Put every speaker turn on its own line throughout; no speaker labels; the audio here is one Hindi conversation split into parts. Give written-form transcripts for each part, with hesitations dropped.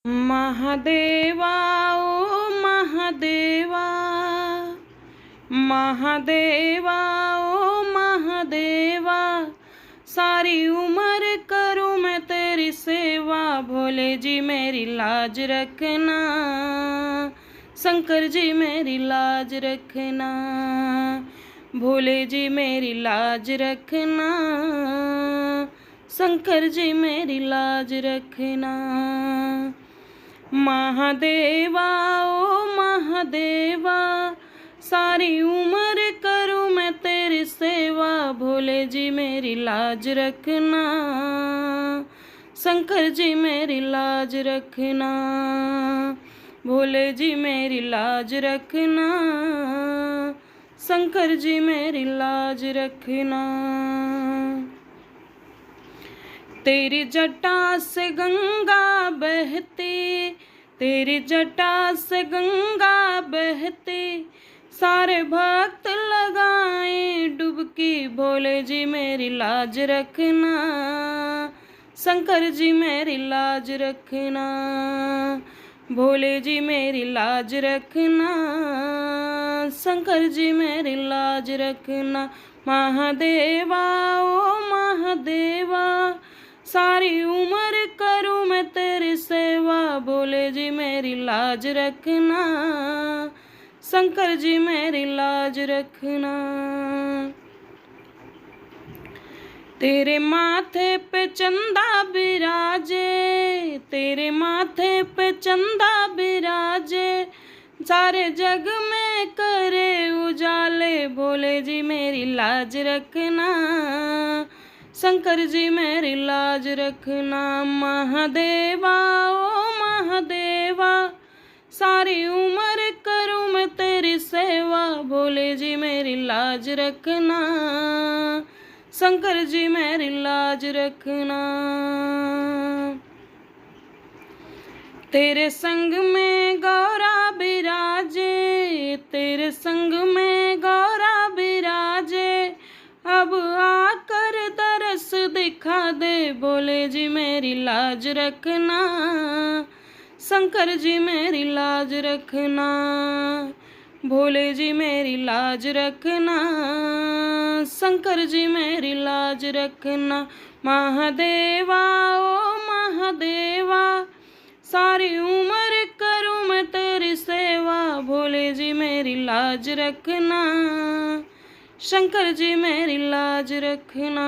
महादेवा ओ महादेवा, महादेवा ओ महादेवा, सारी उम्र करूँ मैं तेरी सेवा। भोले जी मेरी लाज रखना, शंकर जी मेरी लाज रखना, भोले जी मेरी लाज रखना, शंकर जी मेरी लाज रखना। महादेवा ओ महादेवा, सारी उम्र करूँ मैं तेरी सेवा। भोले जी मेरी लाज रखना, शंकर जी मेरी लाज रखना, भोले जी मेरी लाज रखना, शंकर जी मेरी लाज रखना। तेरी जटा से गंगा बहती, तेरी जटा से गंगा बहती, सारे भक्त लगाए डुबकी। भोले जी मेरी लाज रखना, शंकर जी मेरी लाज रखना, भोले जी मेरी लाज रखना, शंकर जी मेरी लाज रखना। महादेवा ओ महादेवा, सारी उम्र करूँ मैं तेरी सेवा। भोले जी मेरी लाज रखना, शंकर जी मेरी लाज रखना। तेरे माथे पे चंदा बिराजे, तेरे माथे पे चंदा बिराजे, सारे जग में करे उजाले। भोले जी मेरी लाज रखना, शंकर जी मेरी लाज रखना। महादेवा ओ महादेवा, सारी उम्र करूँ मैं तेरी सेवा। भोले जी मेरी लाज रखना, शंकर जी मेरी लाज रखना। तेरे संग में गौरा बिराजे, तेरे संग में गौरा बिराजे, अब आकर दरस दिखा दे। भोले जी मेरी लाज रखना, शंकर जी मेरी लाज रखना, भोले जी मेरी लाज रखना, शंकर जी मेरी लाज रखना। महादेवा ओ महादेवा, सारी उम्र करूँ मैं तेरी सेवा। भोले जी मेरी लाज रखना, शंकर जी मेरी लाज रखना।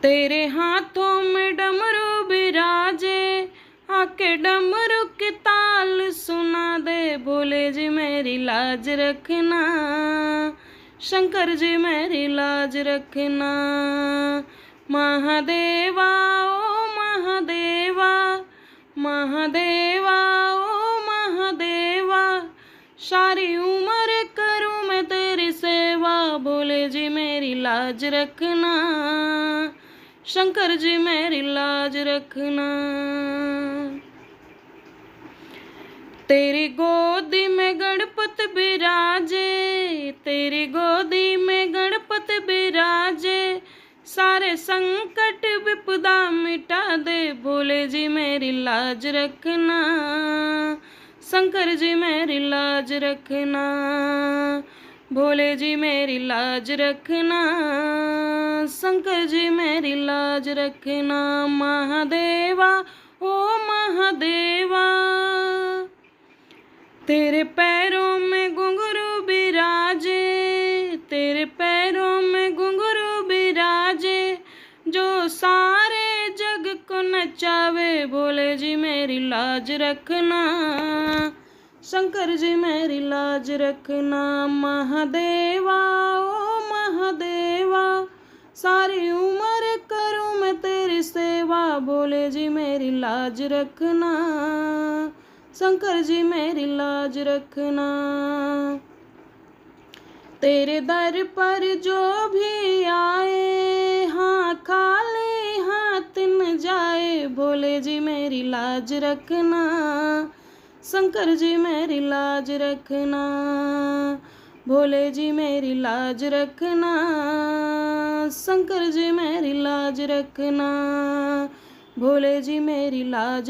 तेरे हाथों में डमरू बिराजे, आके डमरू की ताल सुना दे। भोले जी मेरी लाज रखना, शंकर जी मेरी लाज रखना। महादेवा ओ महादेवा, महादेवा ओ महादेवा, सारी उम्र करूँ मैं तेरी सेवा। भोले जी मेरी लाज रखना, शंकर जी मेरी लाज रखना। तेरी गोदी में गणपति बिराजे, तेरी गोदी में गणपति बिराजे, सारे संकट विपदा मिटा दे। भोले जी मेरी लाज रखना, शंकर जी मेरी लाज रखना, भोले जी मेरी लाज रखना, शंकर जी मेरी लाज रखना। महादेवा ओ महादेवा, तेरे पैरों में घुंघरू बिराजे, तेरे पैरों में घुंघरू बिराजे, जो सारे जग को नचावे। भोले जी मेरी लाज रखना, शंकर जी मेरी लाज रखना। महादेवा ओ महादेवा, सारी उम्र करूँ मैं तेरी सेवा। भोले जी मेरी लाज रखना, शंकर जी मेरी लाज रखना। तेरे दर पर जो भी आए, हाँ खाली हाथ न जाए। भोले जी मेरी लाज रखना, शंकर जी मेरी लाज रखना, भोले जी मेरी लाज रखना, शंकर जी मेरी लाज रखना। भोले जी मेरी लाज